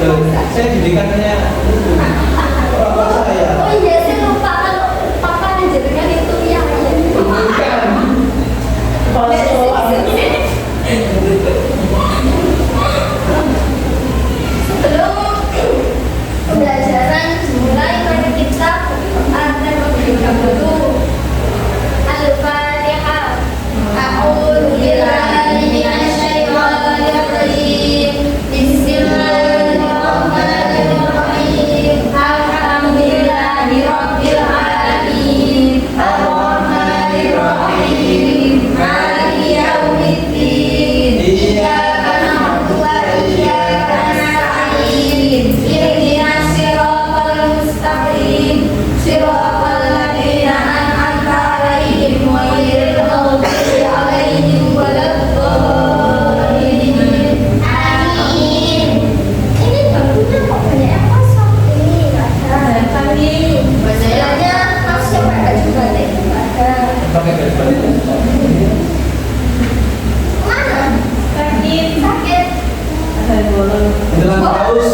Saya didikannya orang tua saya. Oh iya, saya lupa kalau papa dan jenengan itu yang Bukan. sebelum pembelajaran dimulai, mari kita ada berdoa dulu. Al-Fatihah. A'udzu billahi minasyaitonir rajim. Bismillahirrahmanirrahim. Alhamdulillahi rabbil alamin. Ar-Rahmanir Rahim. Maliki yaumiddin. Iyyaka na'budu wa iyyaka nasta'in. Ihdinas siratal mustaqim. Siratal ladzina an'amta 'alaihim ghairil maghdubi 'alaihim waladdallin. Amin. Ini bajunya kok banyak yang kosong ini? Ada kami. Bacanya masih pakai baju batik ada. Pakai baju batik. Mana? Sakit. Dengan haus.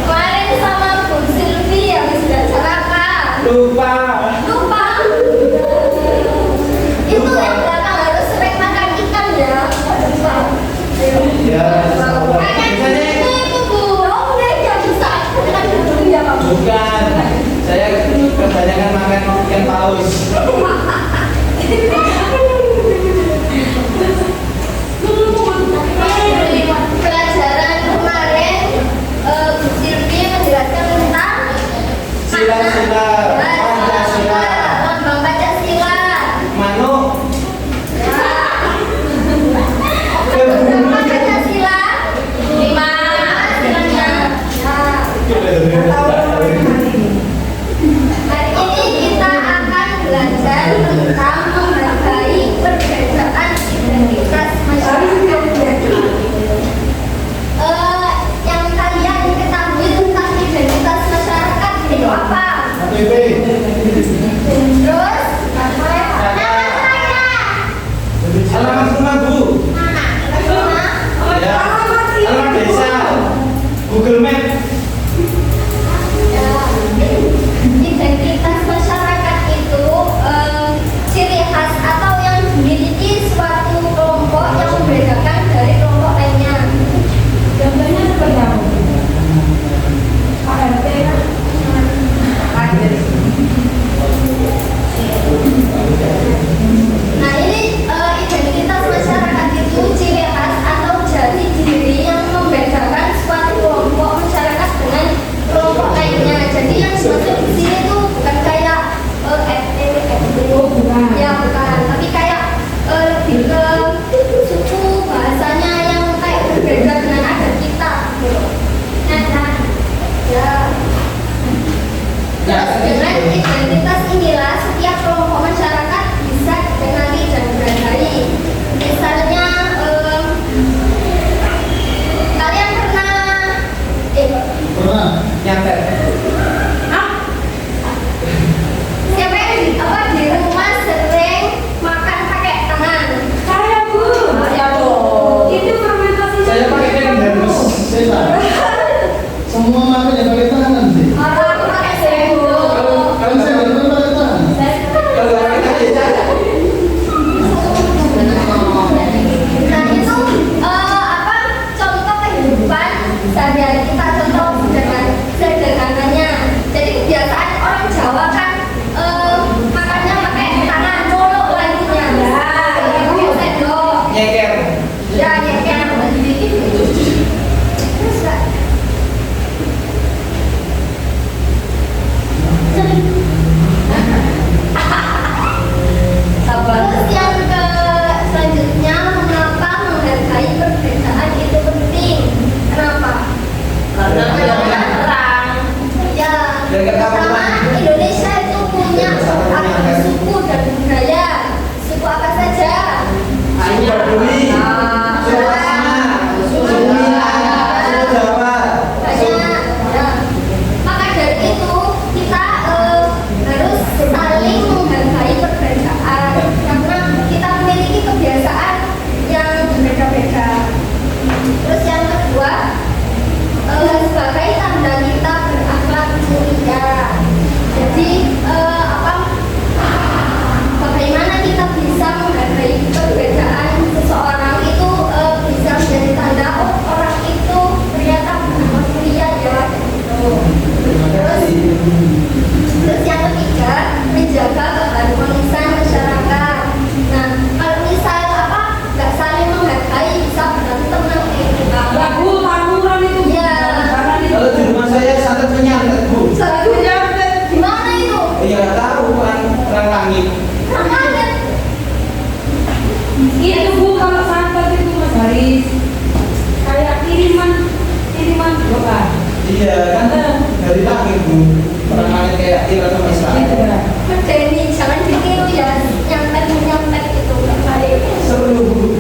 Kemarin sama Bu Silvi habis bicarakan. Lupa. Itu yang belakang harus sering makan ikan ya. Ya. Itu Bu. Oh udah ya bisa. Makan dulu ya Pak. Bukan. Saya kebanyakan makan ikan paus. Pelajaran kemarin Bu Silvi menjelaskan tentang Sila-sila Pancasila. lambang Pancasila. Manuk. Berapa Pancasila? 5 silanya. Hari ini kita akan belajar tentang menghargai perbedaan identitas masyarakat. Yang kalian ketahui tentang identitas masyarakat itu apa? Terus nama saya. Alamat rumah Bu. Ya. Alamat desa. Google Map. Identitas masyarakat itu ciri khas atau yang dimiliki suatu kelompok yang membedakan dari kelompok lainnya. Contohnya seperti apa? Nah ini identitas masyarakat itu ciri khas atau jati diri yang membedakan suatu kelompok masyarakat Itu Bu, kalau santet itu Mas Haris kayak kiriman doa. Iya kan dari lahir Bu pernah kayak Iran sama Israel. Jadi jangan ditiru ya, nyampe itu nggak baik. Seru Bu.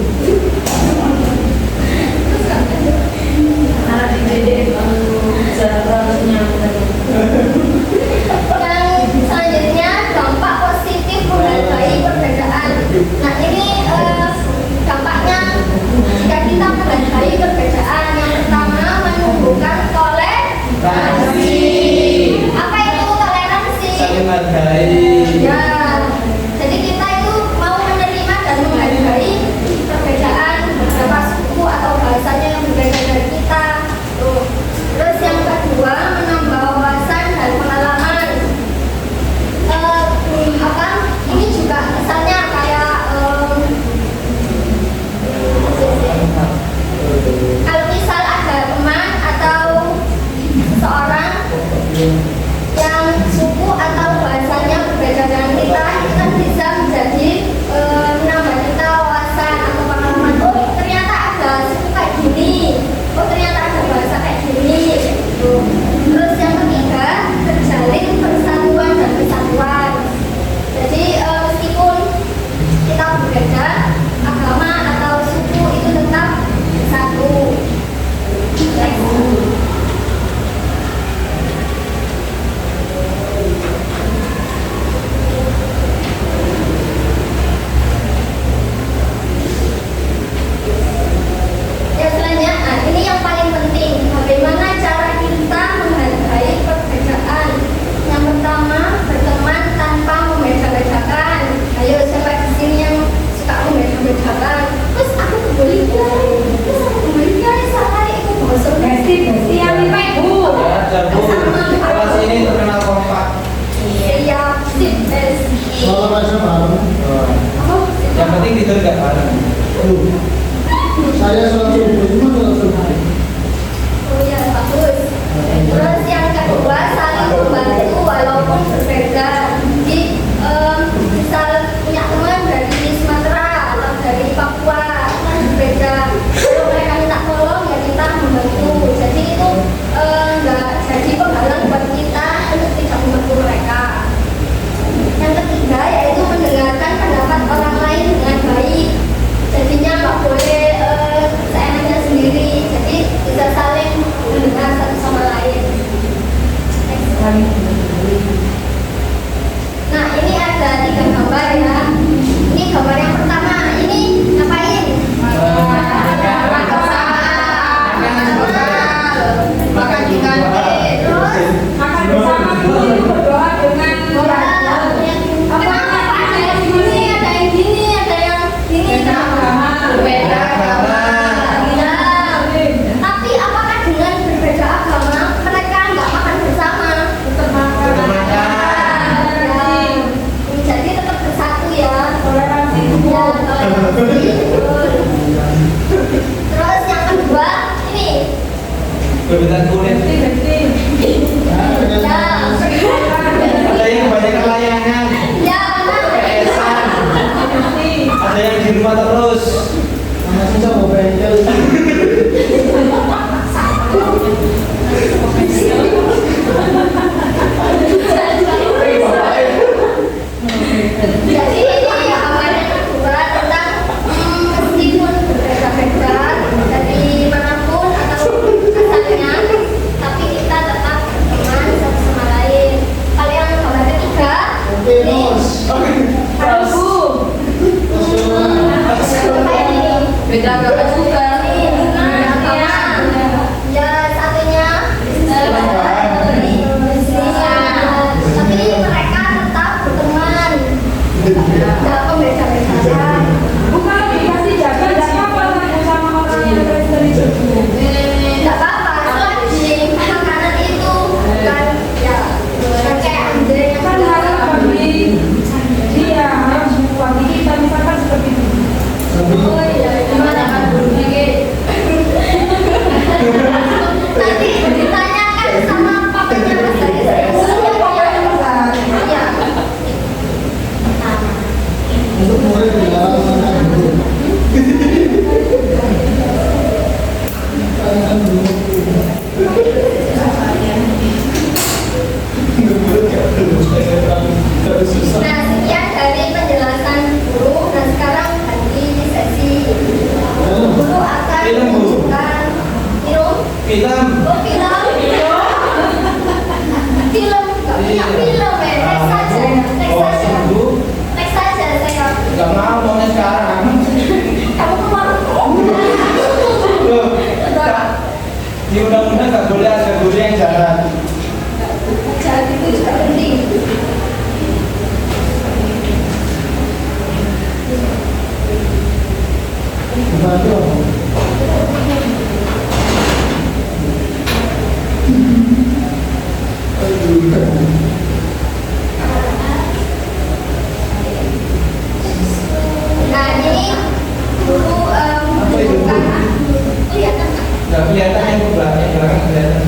Anak dididik harus nyampe. Yang selanjutnya dampak positif menghargai perbedaan. Nah ini dampaknya jika kita menghargai perbedaan, yang pertama menumbuhkan toleransi. Apa itu toleransi? Saling menghargai. Ya, jadi kita itu mau menerima dan menghargai perbedaan beberapa suku atau bahasanya yang berbeda dari kita. Tuh. Terus yang kedua menambah wawasan dan pengalaman. Ini juga misalnya kayak kalau misal ada teman atau seseorang yang suku atau bahasanya berbeda dengan kita, itu kan bisa menjadi menambah kita wawasan atau pengalaman. Oh ternyata ada suku kayak gini, oh ternyata ada bahasa kayak gini gitu. Terus yang ketiga terjalin persatuan dan kesatuan. Jadi meskipun kita berbeda agama atau suku itu tetap satu. Yang selanjutnya, nah ini yang paling penting, bagaimana cara kita menghargai perbedaan. Yang pertama, berteman tanpa membeda-bedakan. Ayo siapa di sini yang suka membeda-bedakan? Terus aku kebalikan, terus aku kebalikan, salah itu bosok. Besti yang lima Ibu. Ya, dan Bu kelas ini terkenal kompak. Iya, sip, Kalau baca bareng, Yang penting tidur nggak bareng. saya sholat subuh cuma sholat subuh. Oh ya, bagus. Terus yang kedua, saling membantu walaupun berbeda. Jadi, misal punya teman dari Sumatera atau dari Papua, kan berbeda. Kalau mereka minta tolong, ya kita membantu. Jadi itu nggak jadi penghalang buat kita untuk tidak membantu mereka. Yang ketiga, yaitu mendengarkan pendapat orang lain dengan baik. Jadinya nggak boleh seenaknya sendiri. Jadi bisa saling mendengar satu sama lain. Nah ini ada 3 gambar ya. Ini gambar yang pertama. Ini ngapain? Makan di kantin. Terus Makan bersama Bu, itu berdoa dengan kenapa ada yang gini, ada yang gini, ada yang gini? Beda agama. Ya. Tapi apakah dengan berbeda agama mereka nggak makan bersama? tetap makan. Tetap makan. Ya. Jadi tetap bersatu ya. Toleransi Bu. Ya, toleransi. Betul. Terus yang kedua ini. Berbeda kulit. Besti. Ya. Ada yang kebanyakan layangan. Ya benar. PS-an. Ada yang di rumah terus. Masih sama bengkel. Jadi ini gambar yang kedua tentang meskipun berbeda-beda dari manapun atau asalnya, tapi kita tetap berteman satu sama lain. Kalau yang gambar ketiga, Oke, ini Halo Bu. apa ini? Beda agama juga. Ini agama. Ya satunya tapi mereka tetap berteman. Tidak membeda-bedakan. Bu kalau dikasih jaga nggak apa-apa kan sama orang yang Kristen itu Bu. Tidak apa-apa, selagi makanan itu bukan ya bukan kayak anjing yang Kan harus bagi dia harus bagi kita misalkan seperti itu. oh iya gimana kan nanti ditanyakan sama papanya Mas Haris. Iya. Untuk murid dilarang makan dulu. Di undang-undang nggak boleh ada guru yang jahat. Jahat itu juga penting. Bantu apa? Nah ini guru bukan kelihatan nggak? Nggak kelihatan yang ke belakang, kelihatan.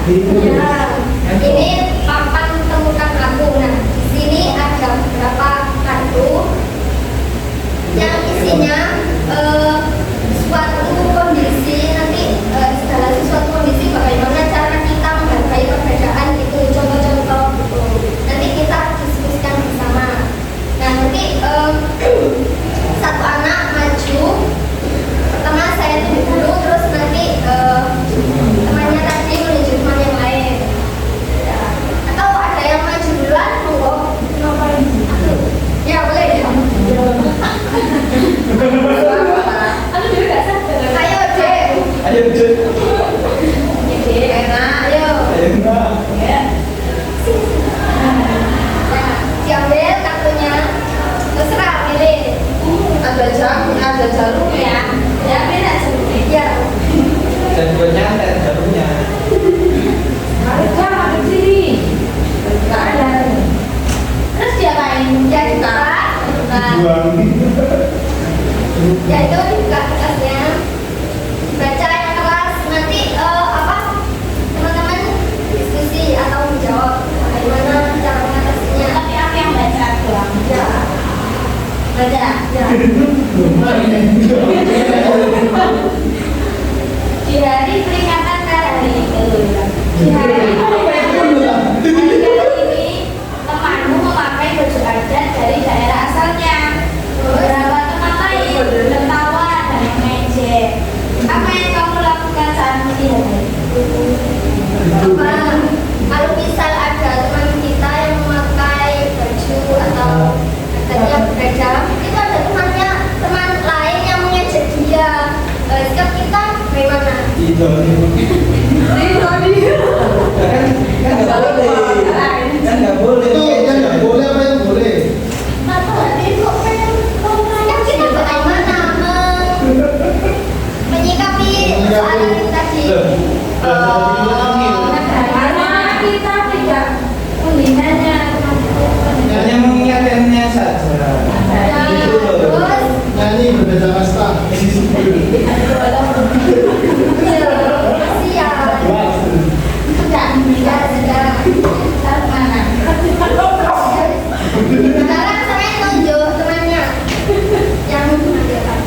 Itu. Ini papan temukan aku. Nah, di sini ada beberapa kartu yang isinya suatu kondisi nanti dalam suatu kondisi bagaimana cara kita menghargai perbedaan itu contoh-contoh gitu. Nanti kita diskusikan bersama. Nah nanti satu anak maju. Pertama saya tunjuk dulu, terus nanti temannya tadi menunjuk teman yang lain. Ya. Atau ada yang maju duluan, monggo. Ya boleh ya. Aku juga nggak sadar. Ayo dek. Ayo Jun. Enak, ayo. Ayo enggak. Ya. Nah, diambil kartunya. Terserah pilih. Ada jarum ya. Ya, beda jarumnya. Ya. Dan buat nyantet jarumnya. Ada di sini. Nggak ada. Terus diapain? Ya dibuka. Nah, Buang. ya itu dibuka kertasnya. Baca yang keras. Nanti apa? Teman-teman diskusi atau menjawab bagaimana cara mengatasinya. Tapi aku yang baca doang. Ya. Baca. Ya. Di hari peringatan Kartini di hari ini temanmu memakai baju adat dari daerah asalnya. Beberapa teman lain tertawa dan mengejek. Apa yang kamu lakukan saat melihat itu? Kalau misal ada teman kita yang memakai baju atau katanya berbeda, itu ada teman lain yang mengejek dia. Sikap kita bagaimana? Itu. Kan nggak boleh. Kan nggak boleh. Itu yang nggak boleh apa yang boleh? Sikap kita bagaimana menyikapi soal ini tadi? Karena kita tidak menghinanya. Hanya mengingatkannya saja. Itu loh. Terus Nyanyi berbeda kasta. Taruh mana? Sekarang saya tunjuk temannya yang mengajarkan.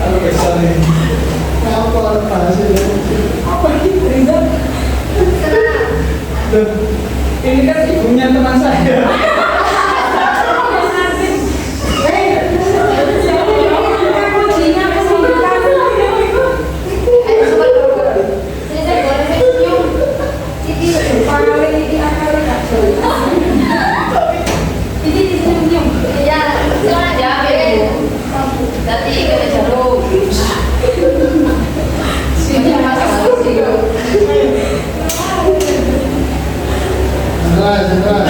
Kalau besar nih. Apa bahasa itu? Sekarang Loh, ini kan ibunya teman saya. Jendral.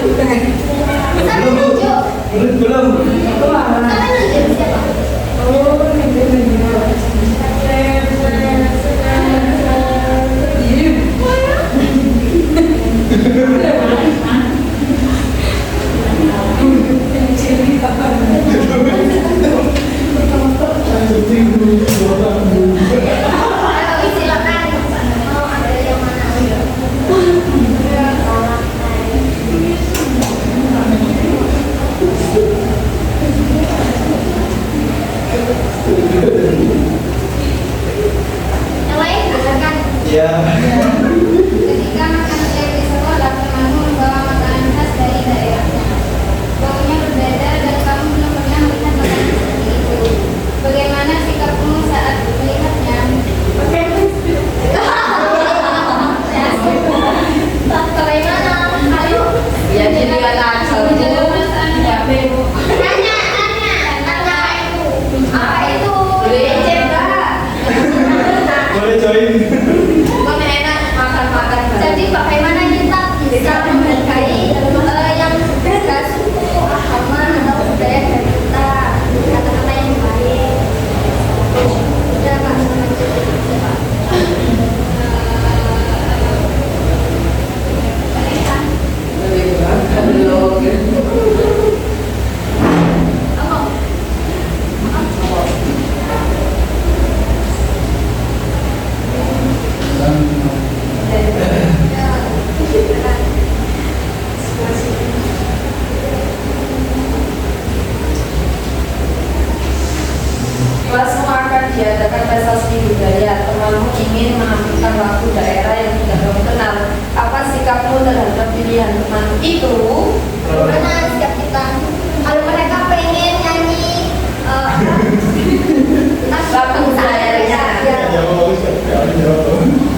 Sampai nunjuk. Belum. Sampai nunjuk siapa? Ayo silakan. Mau ada yang mana? Yang lain silakan. Ya. Ketika makan siang di sekolah, temanmu membawa makanan khas dari daerahnya. Baunya berbeda dan kamu belum pernah melihat makanan seperti itu. Bagaimana sikapmu saat melihatnya? Bagaimana? Ayo. Ya jadi anak Menjaga perasaan. ya bebo. Tanya. Apa itu? Lecet Kak. Boleh join. Kok enak makan-makan. Jadi bagaimana kita bisa menghargai yang berbeda suku, agama atau budaya dari kita, kata-kata yang baik. Udah Pak, Pak. Kelas makan diadakan pesta seni budaya. Temanmu ingin menampilkan lagu daerah yang tidak kamu kenal. Apa sikapmu terhadap pilihan teman itu? Bagaimana sikap kita? Kalau mereka pengen nyanyi Lagu budayanya.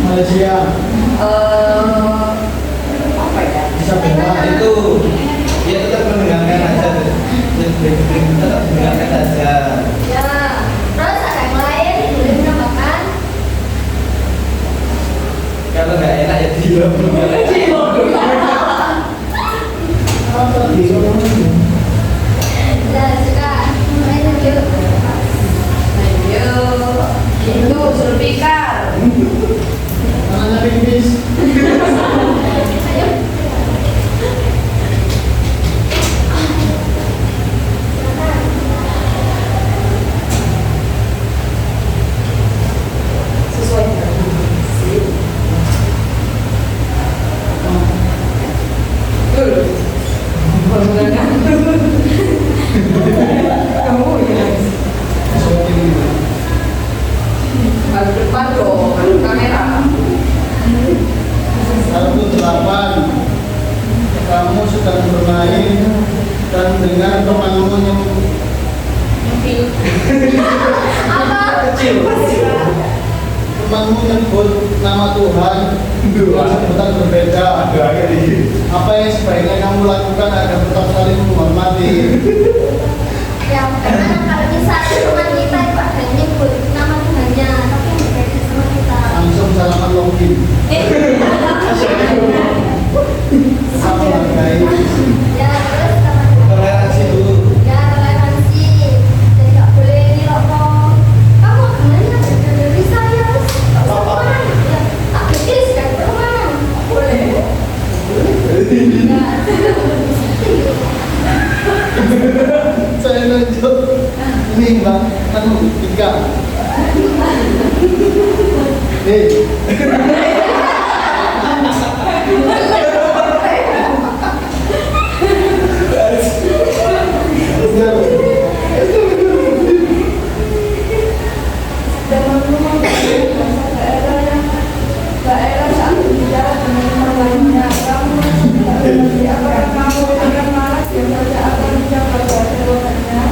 Malaysia Apa ya? bisa bela. Itu dia tetap mendengarkan aja. Tetap mendengarkan aja. Ya, terus ada yang lain boleh menambahkan. Kalau nggak enak ya diam. Apa di sana? Ya, suka. Main yuk. Ayo, itu Zulfikar. Anaknya pipis. Ayo. Sesuai dengan kamu ya. Maju depan dong, maju kamera. 108. Kamu sedang bermain dan dengar temanmu yang Apa? Kecil. temanmu menyebut nama Tuhan dengan sebutan berbeda. Apa yang sebaiknya kamu lakukan agar tetap saling menghormati? Ya, karena kalau misalnya teman kita itu ada nyebut nama Tuhannya, tapi yang berbeda sama kita. Langsung salaman login. Tetap menghargai. Ya, terus sama Toleransi dulu. ya toleransi. Jadi nggak boleh ini loh, Kong. Kamu agamanya beda dari saya, terus nggak usah kemana. Ya, tak pikir dan kemana. Boleh. Saya lanjut. Ini Mbak, anu 3. Daerah saat berbicara dengan orang lainnya, kamu seperti apa yang kamu akan malas yang saja akan menjaga jawabannya.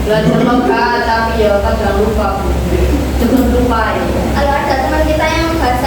Belajar logat tapi ya kan jangan lupa, jangan lupa ya. Kalau ada teman kita yang bahasa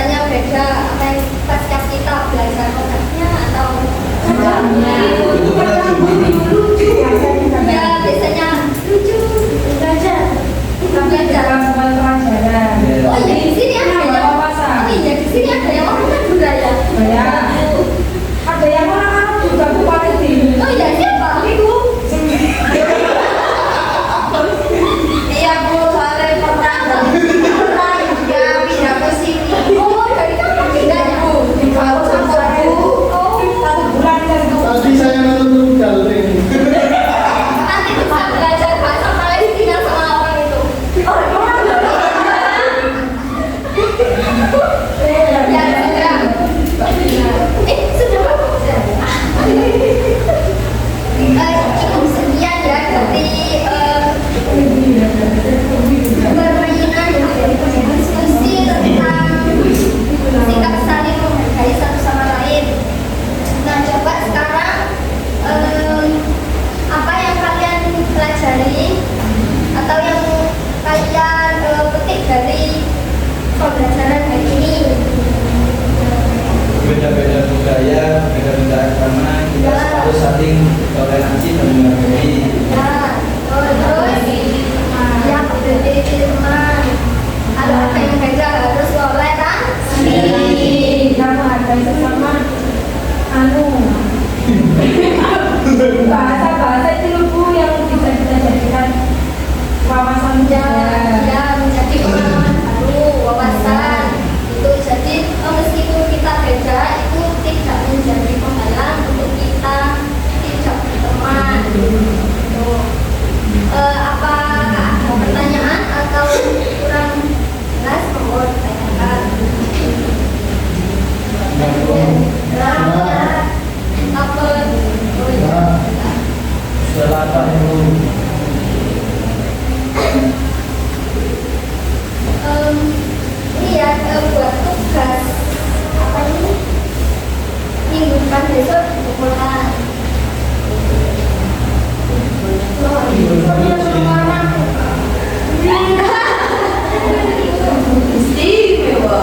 berbeda-beda budaya, berbeda-beda agama, kita harus saling toleransi dan menghargai. Ya, terus ya jadi teman. Ada apa yang beda harus toleransi. Kamu hargai sesama bahasa-bahasa itu Bu yang bisa kita jadikan wawasan Ya, menjadi pengalaman baru, wawasan itu. Jadi meskipun kita beda, itu tidak menjadi penghalang untuk kita tidak berteman. Apakah ada pertanyaan atau kurang jelas? Mohon tanyakan. Apa? Setelah apa itu? Ini ya buat tugas apa ini? Minggu depan besok dikumpulkan. istimewa.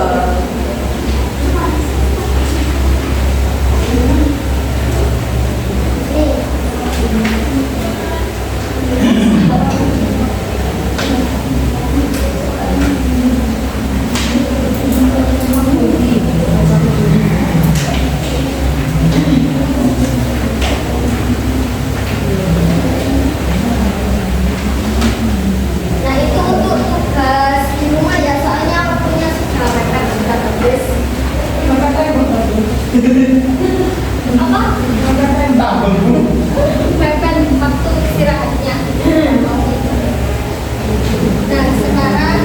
Nah itu untuk tugas di rumah ya, soalnya waktunya sudah mepet, sudah habis. Apa? Mepet waktu istirahatnya. Nah sekarang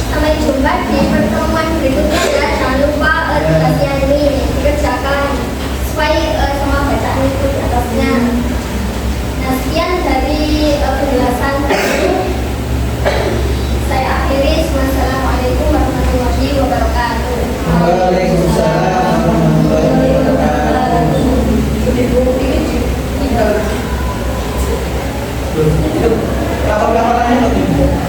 sampai jumpa di pertemuan berikutnya ya. Jangan lupa tugasnya ini dikerjakan sesuai sama bacaan itu di atasnya. Nah sekian dari penjelasan tadi. Saya akhiri. Wassalamualaikum warahmatullahi wabarakatuh. Waalaikumsalam warahmatullahi wabarakatuh. Kapal-kapalannya